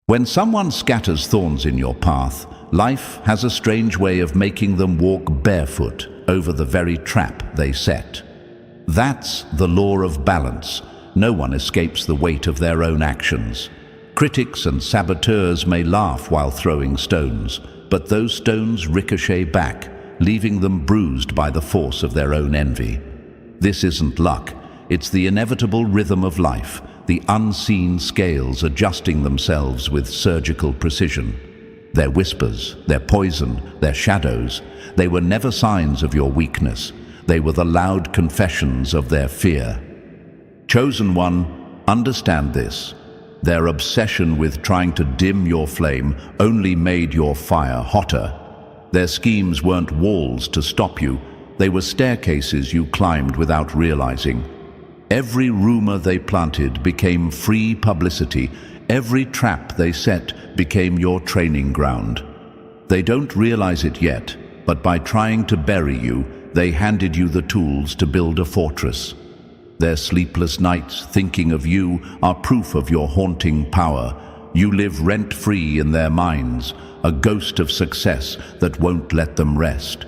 When someone scatters thorns in your path, life has a strange way of making them walk barefoot over the very trap they set. That's the law of balance. No one escapes the weight of their own actions. Critics and saboteurs may laugh while throwing stones, but those stones ricochet back, leaving them bruised by the force of their own envy. This isn't luck, it's the inevitable rhythm of life, the unseen scales adjusting themselves with surgical precision. Their whispers, their poison, their shadows, they were never signs of your weakness. They were the loud confessions of their fear. Chosen one, understand this. Their obsession with trying to dim your flame only made your fire hotter. Their schemes weren't walls to stop you. They were staircases you climbed without realizing. Every rumor they planted became free publicity. Every trap they set became your training ground. They don't realize it yet, but by trying to bury you, they handed you the tools to build a fortress. Their sleepless nights thinking of you are proof of your haunting power. You live rent-free in their minds, a ghost of success that won't let them rest.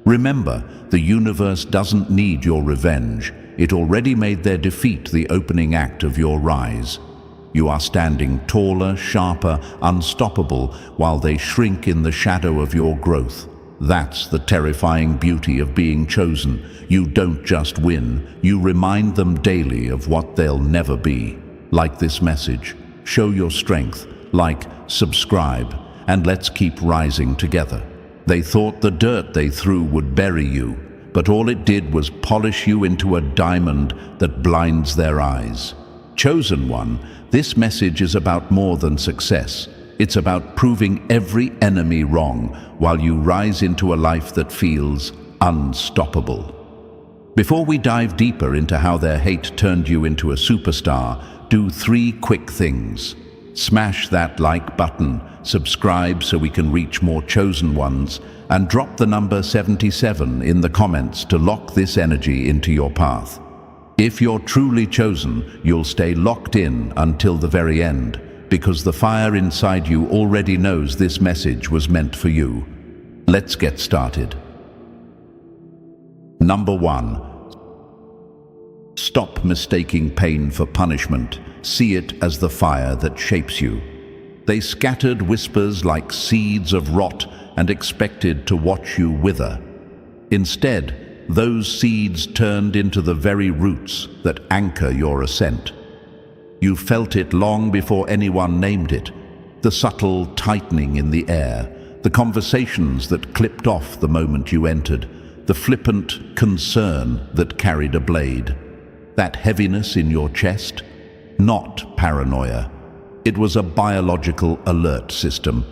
Remember, the universe doesn't need your revenge. It already made their defeat the opening act of your rise. You are standing taller, sharper, unstoppable, while they shrink in the shadow of your growth. That's the terrifying beauty of being chosen. You don't just win, you remind them daily of what they'll never be. Like this message, show your strength, like, subscribe, and let's keep rising together. They thought the dirt they threw would bury you, but all it did was polish you into a diamond that blinds their eyes. Chosen one, this message is about more than success. It's about proving every enemy wrong while you rise into a life that feels unstoppable. Before we dive deeper into how their hate turned you into a superstar, do 3 quick things. Smash that like button, subscribe so we can reach more chosen ones, and drop the number 77 in the comments to lock this energy into your path. If you're truly chosen, you'll stay locked in until the very end, because the fire inside you already knows this message was meant for you. Let's get started. Number 1. Stop mistaking pain for punishment. See it as the fire that shapes you. They scattered whispers like seeds of rot and expected to watch you wither. Instead, those seeds turned into the very roots that anchor your ascent. You felt it long before anyone named it, the subtle tightening in the air, the conversations that clipped off the moment you entered, the flippant concern that carried a blade. That heaviness in your chest? Not paranoia. It was a biological alert system.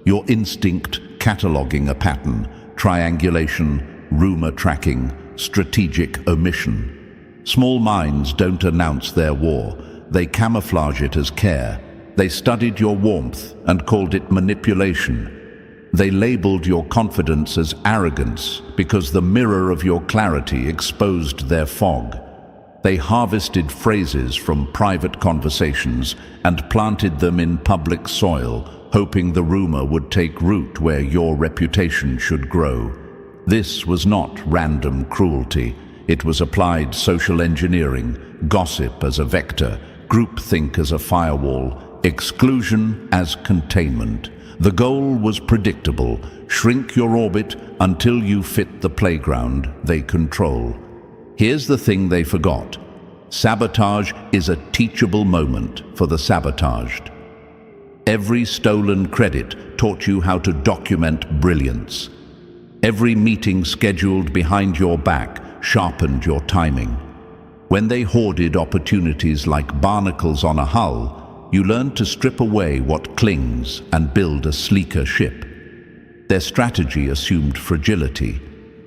Your instinct cataloging a pattern, triangulation, rumor tracking, strategic omission. Small minds don't announce their war. They camouflage it as care. They studied your warmth and called it manipulation. They labeled your confidence as arrogance because the mirror of your clarity exposed their fog. They harvested phrases from private conversations and planted them in public soil, hoping the rumor would take root where your reputation should grow. This was not random cruelty. It was applied social engineering, gossip as a vector, groupthink as a firewall, exclusion as containment. The goal was predictable: shrink your orbit until you fit the playground they control. Here's the thing they forgot. Sabotage is a teachable moment for the sabotaged. Every stolen credit taught you how to document brilliance. Every meeting scheduled behind your back sharpened your timing. When they hoarded opportunities like barnacles on a hull, you learned to strip away what clings and build a sleeker ship. Their strategy assumed fragility.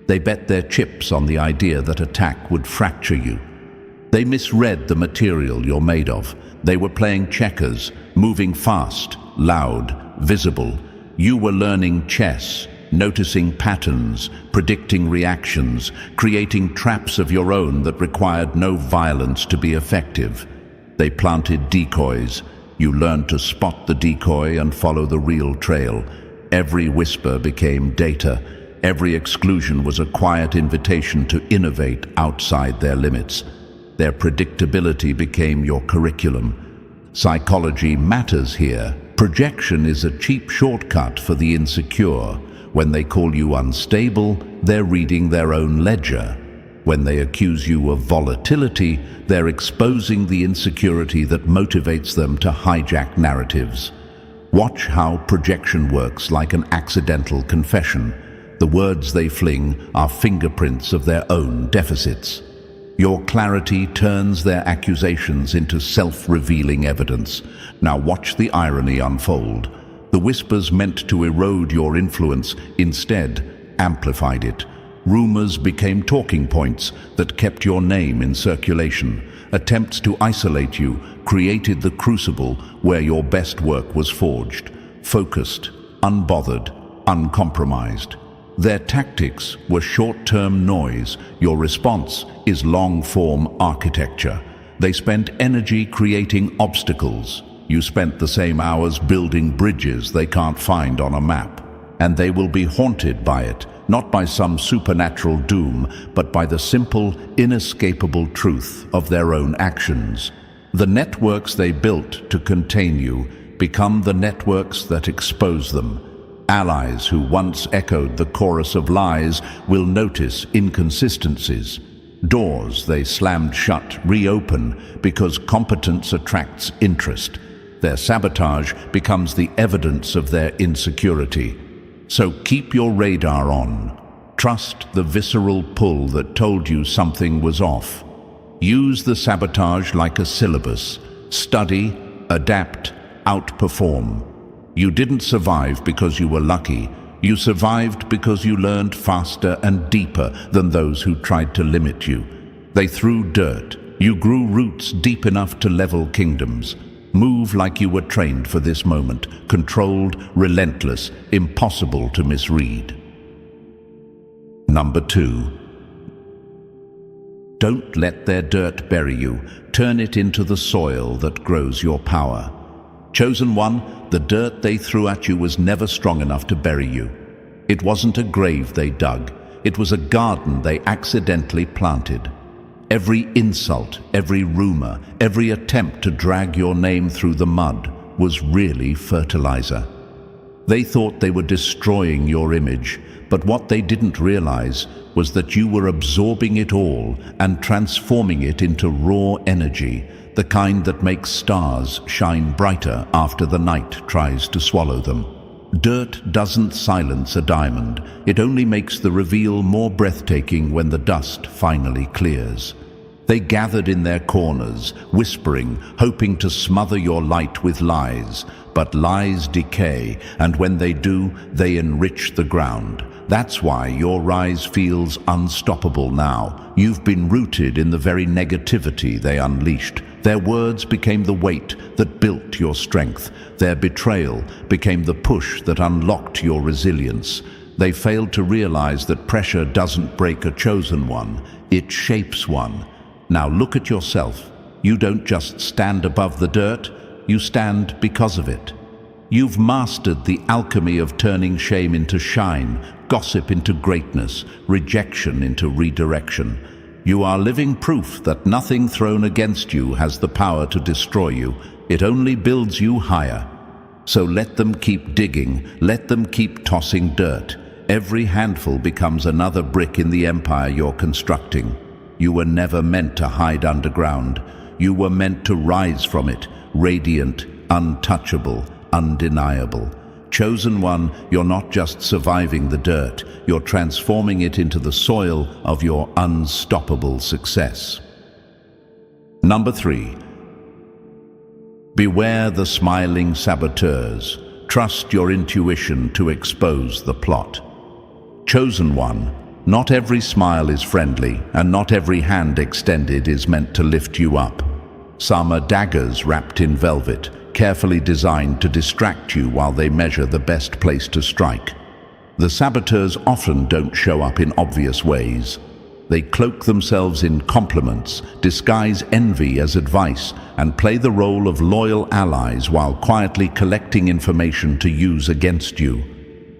They bet their chips on the idea that attack would fracture you. They misread the material you're made of. They were playing checkers, moving fast, loud, visible. You were learning chess, noticing patterns, predicting reactions, creating traps of your own that required no violence to be effective. They planted decoys, You learned to spot the decoy and follow the real trail. Every whisper became data. Every exclusion was a quiet invitation to innovate outside their limits. Their predictability became your curriculum. Psychology matters here. Projection is a cheap shortcut for the insecure. When they call you unstable, they're reading their own ledger. When they accuse you of volatility, they're exposing the insecurity that motivates them to hijack narratives. Watch how projection works like an accidental confession. The words they fling are fingerprints of their own deficits. Your clarity turns their accusations into self-revealing evidence. Now watch the irony unfold. The whispers meant to erode your influence instead amplified it. Rumors became talking points that kept your name in circulation. Attempts to isolate you created the crucible where your best work was forged. Focused, unbothered, uncompromised. Their tactics were short-term noise. Your response is long-form architecture. They spent energy creating obstacles. You spent the same hours building bridges they can't find on a map. And they will be haunted by it, not by some supernatural doom, but by the simple, inescapable truth of their own actions. The networks they built to contain you become the networks that expose them. Allies who once echoed the chorus of lies will notice inconsistencies. Doors they slammed shut reopen because competence attracts interest. Their sabotage becomes the evidence of their insecurity. So keep your radar on. Trust the visceral pull that told you something was off. Use the sabotage like a syllabus. Study, adapt, outperform. You didn't survive because you were lucky. You survived because you learned faster and deeper than those who tried to limit you. They threw dirt. You grew roots deep enough to level kingdoms. Move like you were trained for this moment, controlled, relentless, impossible to misread. Number 2. Don't let their dirt bury you. Turn it into the soil that grows your power. Chosen one, the dirt they threw at you was never strong enough to bury you. It wasn't a grave they dug. It was a garden they accidentally planted. Every insult, every rumor, every attempt to drag your name through the mud was really fertilizer. They thought they were destroying your image, but what they didn't realize was that you were absorbing it all and transforming it into raw energy, the kind that makes stars shine brighter after the night tries to swallow them. Dirt doesn't silence a diamond. It only makes the reveal more breathtaking when the dust finally clears. They gathered in their corners, whispering, hoping to smother your light with lies. But lies decay, and when they do, they enrich the ground. That's why your rise feels unstoppable now. You've been rooted in the very negativity they unleashed. Their words became the weight that built your strength. Their betrayal became the push that unlocked your resilience. They failed to realize that pressure doesn't break a chosen one, it shapes one. Now look at yourself. You don't just stand above the dirt, you stand because of it. You've mastered the alchemy of turning shame into shine, gossip into greatness, rejection into redirection. You are living proof that nothing thrown against you has the power to destroy you. It only builds you higher. So let them keep digging, let them keep tossing dirt. Every handful becomes another brick in the empire you're constructing. You were never meant to hide underground. You were meant to rise from it, radiant, untouchable, undeniable. Chosen one, you're not just surviving the dirt, you're transforming it into the soil of your unstoppable success. Number 3. Beware the smiling saboteurs. Trust your intuition to expose the plot. Chosen one, not every smile is friendly, and not every hand extended is meant to lift you up. Some are daggers wrapped in velvet, carefully designed to distract you while they measure the best place to strike. The saboteurs often don't show up in obvious ways. They cloak themselves in compliments, disguise envy as advice, and play the role of loyal allies while quietly collecting information to use against you.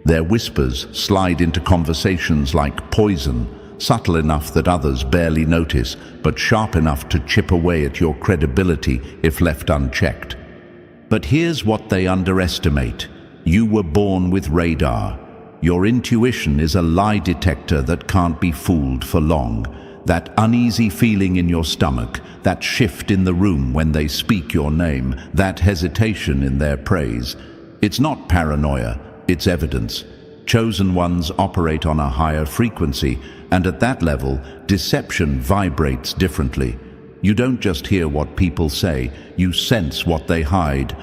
Their whispers slide into conversations like poison, subtle enough that others barely notice, but sharp enough to chip away at your credibility if left unchecked. But here's what they underestimate. You were born with radar. Your intuition is a lie detector that can't be fooled for long. That uneasy feeling in your stomach, that shift in the room when they speak your name, that hesitation in their praise. It's not paranoia, it's evidence. Chosen ones operate on a higher frequency, and at that level, deception vibrates differently. You don't just hear what people say, you sense what they hide.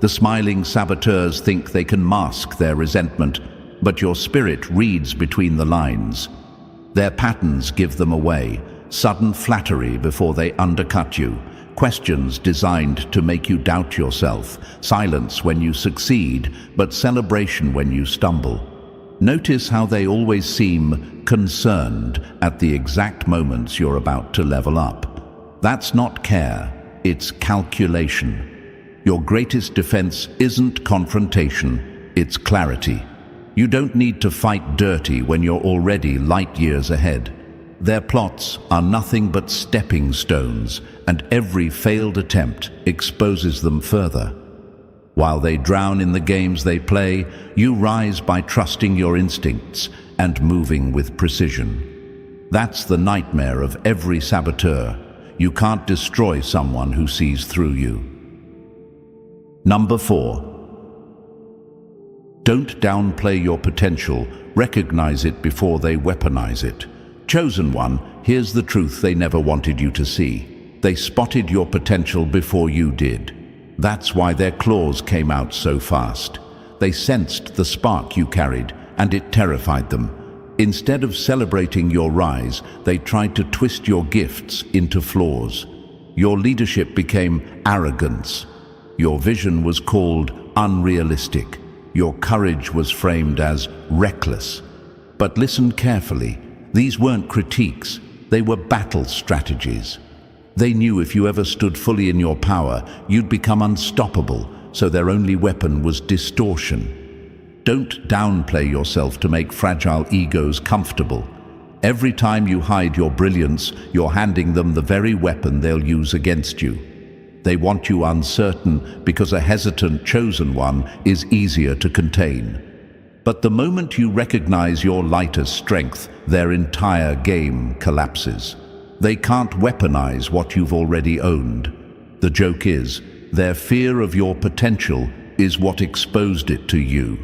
The smiling saboteurs think they can mask their resentment, but your spirit reads between the lines. Their patterns give them away, sudden flattery before they undercut you, questions designed to make you doubt yourself, silence when you succeed, but celebration when you stumble. Notice how they always seem concerned at the exact moments you're about to level up. That's not care, it's calculation. Your greatest defense isn't confrontation, it's clarity. You don't need to fight dirty when you're already light years ahead. Their plots are nothing but stepping stones, and every failed attempt exposes them further. While they drown in the games they play, you rise by trusting your instincts and moving with precision. That's the nightmare of every saboteur. You can't destroy someone who sees through you. Number 4. Don't downplay your potential, recognize it before they weaponize it. Chosen one, here's the truth they never wanted you to see. They spotted your potential before you did. That's why their claws came out so fast. They sensed the spark you carried, and it terrified them. Instead of celebrating your rise, they tried to twist your gifts into flaws. Your leadership became arrogance. Your vision was called unrealistic. Your courage was framed as reckless. But listen carefully. These weren't critiques. They were battle strategies. They knew if you ever stood fully in your power, you'd become unstoppable, so their only weapon was distortion. Don't downplay yourself to make fragile egos comfortable. Every time you hide your brilliance, you're handing them the very weapon they'll use against you. They want you uncertain because a hesitant chosen one is easier to contain. But the moment you recognize your light as strength, their entire game collapses. They can't weaponize what you've already owned. The joke is, their fear of your potential is what exposed it to you.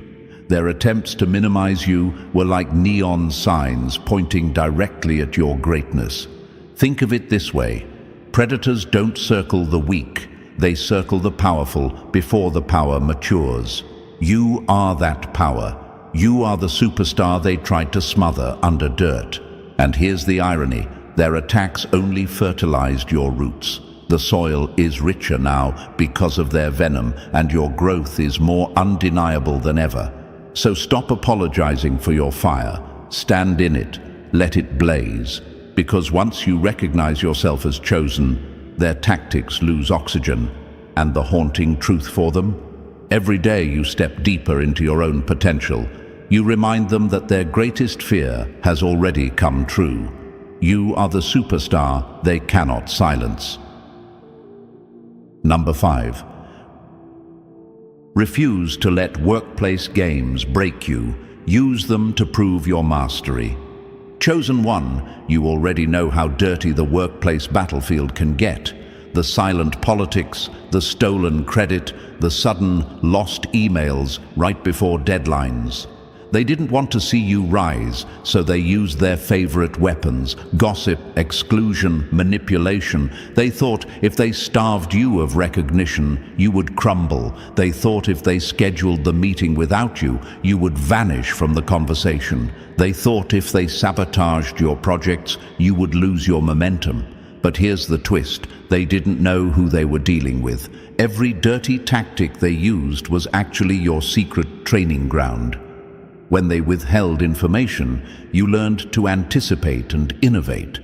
Their attempts to minimize you were like neon signs pointing directly at your greatness. Think of it this way. Predators don't circle the weak, they circle the powerful before the power matures. You are that power. You are the superstar they tried to smother under dirt. And here's the irony, their attacks only fertilized your roots. The soil is richer now because of their venom, and your growth is more undeniable than ever. So stop apologizing for your fire. Stand in it. Let it blaze. Because once you recognize yourself as chosen, their tactics lose oxygen, and the haunting truth for them? Every day you step deeper into your own potential, you remind them that their greatest fear has already come true. You are the superstar they cannot silence. Number 5. Refuse to let workplace games break you. Use them to prove your mastery. Chosen one, you already know how dirty the workplace battlefield can get. The silent politics, the stolen credit, the sudden lost emails right before deadlines. They didn't want to see you rise, so they used their favorite weapons: gossip, exclusion, manipulation. They thought if they starved you of recognition, you would crumble. They thought if they scheduled the meeting without you, you would vanish from the conversation. They thought if they sabotaged your projects, you would lose your momentum. But here's the twist. They didn't know who they were dealing with. Every dirty tactic they used was actually your secret training ground. When they withheld information, you learned to anticipate and innovate.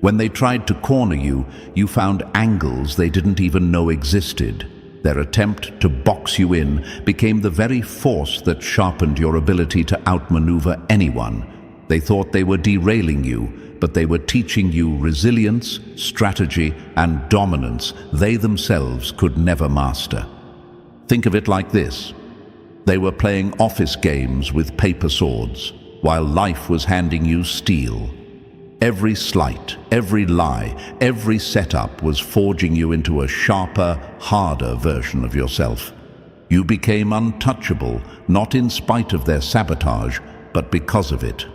When they tried to corner you, you found angles they didn't even know existed. Their attempt to box you in became the very force that sharpened your ability to outmaneuver anyone. They thought they were derailing you, but they were teaching you resilience, strategy, and dominance they themselves could never master. Think of it like this. They were playing office games with paper swords, while life was handing you steel. Every slight, every lie, every setup was forging you into a sharper, harder version of yourself. You became untouchable, not in spite of their sabotage, but because of it.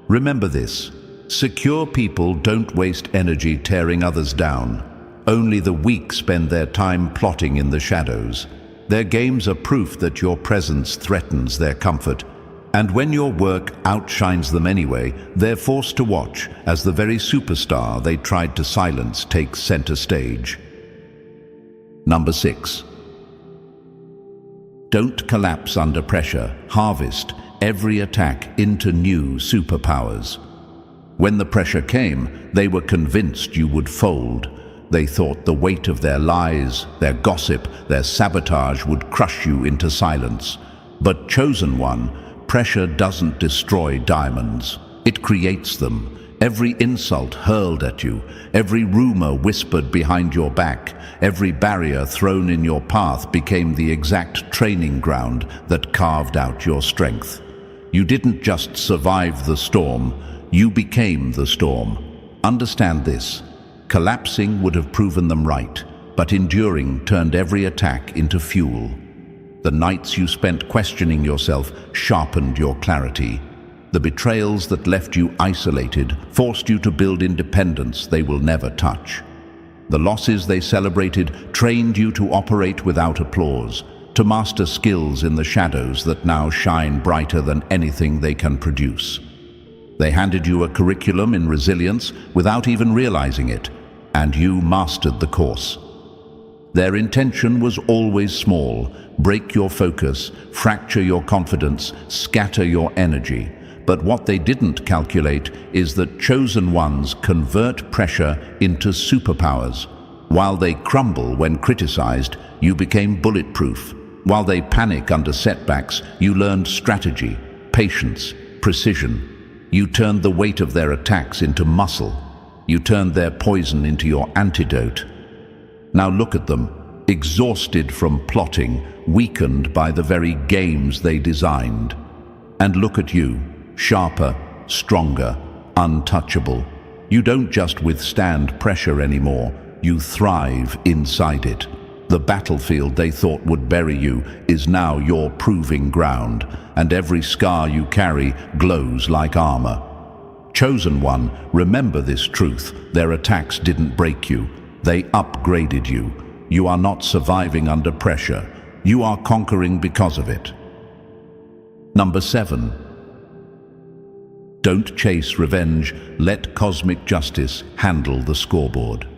Remember this: secure people don't waste energy tearing others down. Only the weak spend their time plotting in the shadows. Their games are proof that your presence threatens their comfort. And when your work outshines them anyway, they're forced to watch as the very superstar they tried to silence takes center stage. Number 6. Don't collapse under pressure. Harvest every attack into new superpowers. When the pressure came, they were convinced you would fold. They thought the weight of their lies, their gossip, their sabotage would crush you into silence. But chosen one, pressure doesn't destroy diamonds. It creates them. Every insult hurled at you, every rumor whispered behind your back, every barrier thrown in your path became the exact training ground that carved out your strength. You didn't just survive the storm, you became the storm. Understand this. Collapsing would have proven them right, but enduring turned every attack into fuel. The nights you spent questioning yourself sharpened your clarity. The betrayals that left you isolated forced you to build independence they will never touch. The losses they celebrated trained you to operate without applause, to master skills in the shadows that now shine brighter than anything they can produce. They handed you a curriculum in resilience without even realizing it, and you mastered the course. Their intention was always small: break your focus, fracture your confidence, scatter your energy. But what they didn't calculate is that chosen ones convert pressure into superpowers. While they crumble when criticized, you became bulletproof. While they panic under setbacks, you learned strategy, patience, precision. You turned the weight of their attacks into muscle. You turned their poison into your antidote. Now look at them, exhausted from plotting, weakened by the very games they designed. And look at you, sharper, stronger, untouchable. You don't just withstand pressure anymore, you thrive inside it. The battlefield they thought would bury you is now your proving ground, and every scar you carry glows like armor. Chosen one, remember this truth: their attacks didn't break you, they upgraded you. You are not surviving under pressure, you are conquering because of it. Number 7. Don't chase revenge, let cosmic justice handle the scoreboard.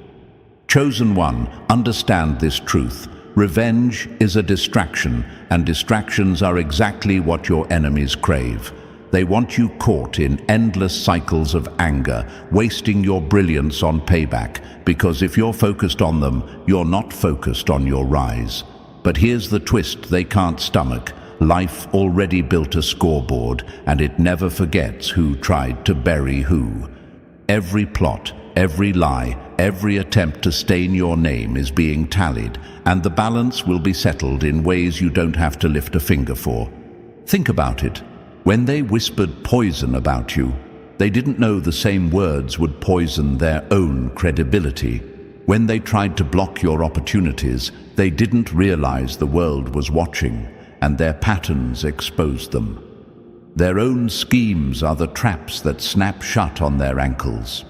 Chosen one, understand this truth. Revenge is a distraction, and distractions are exactly what your enemies crave. They want you caught in endless cycles of anger, wasting your brilliance on payback, because if you're focused on them, you're not focused on your rise. But here's the twist they can't stomach. Life already built a scoreboard, and it never forgets who tried to bury who. Every plot, every lie, every attempt to stain your name is being tallied, and the balance will be settled in ways you don't have to lift a finger for. Think about it. When they whispered poison about you, they didn't know the same words would poison their own credibility. When they tried to block your opportunities, they didn't realize the world was watching, and their patterns exposed them. Their own schemes are the traps that snap shut on their ankles.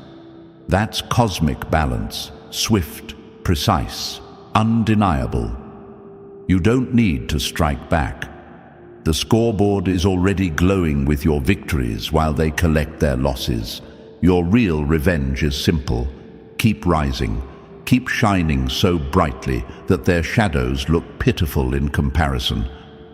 That's cosmic balance, swift, precise, undeniable. You don't need to strike back. The scoreboard is already glowing with your victories while they collect their losses. Your real revenge is simple. Keep rising. Keep shining so brightly that their shadows look pitiful in comparison.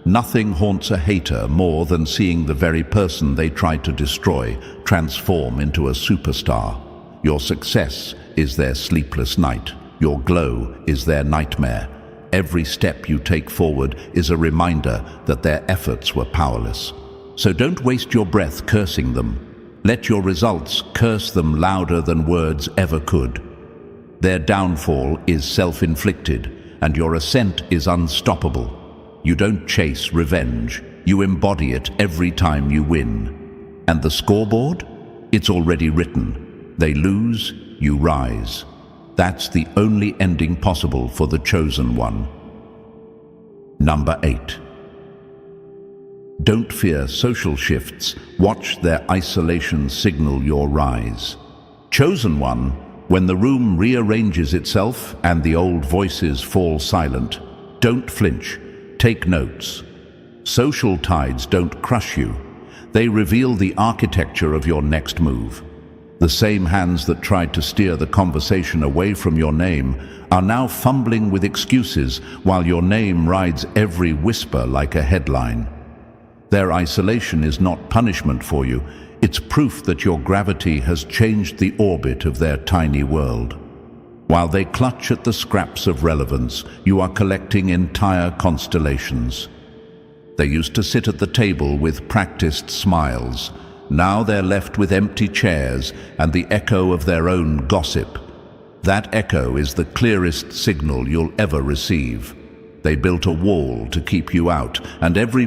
Nothing haunts a hater more than seeing the very person they tried to destroy transform into a superstar. Your success is their sleepless night. Your glow is their nightmare. Every step you take forward is a reminder that their efforts were powerless. So don't waste your breath cursing them. Let your results curse them louder than words ever could. Their downfall is self-inflicted, and your ascent is unstoppable. You don't chase revenge. You embody it every time you win. And the scoreboard? It's already written. They lose, you rise. That's the only ending possible for the chosen one. Number 8. Don't fear social shifts. Watch their isolation signal your rise. Chosen one, when the room rearranges itself and the old voices fall silent, don't flinch. Take notes. Social tides don't crush you. They reveal the architecture of your next move. The same hands that tried to steer the conversation away from your name are now fumbling with excuses while your name rides every whisper like a headline. Their isolation is not punishment for you. It's proof that your gravity has changed the orbit of their tiny world. While they clutch at the scraps of relevance, you are collecting entire constellations. They used to sit at the table with practiced smiles. Now they're left with empty chairs and the echo of their own gossip. That echo is the clearest signal you'll ever receive. They built a wall to keep you out, and every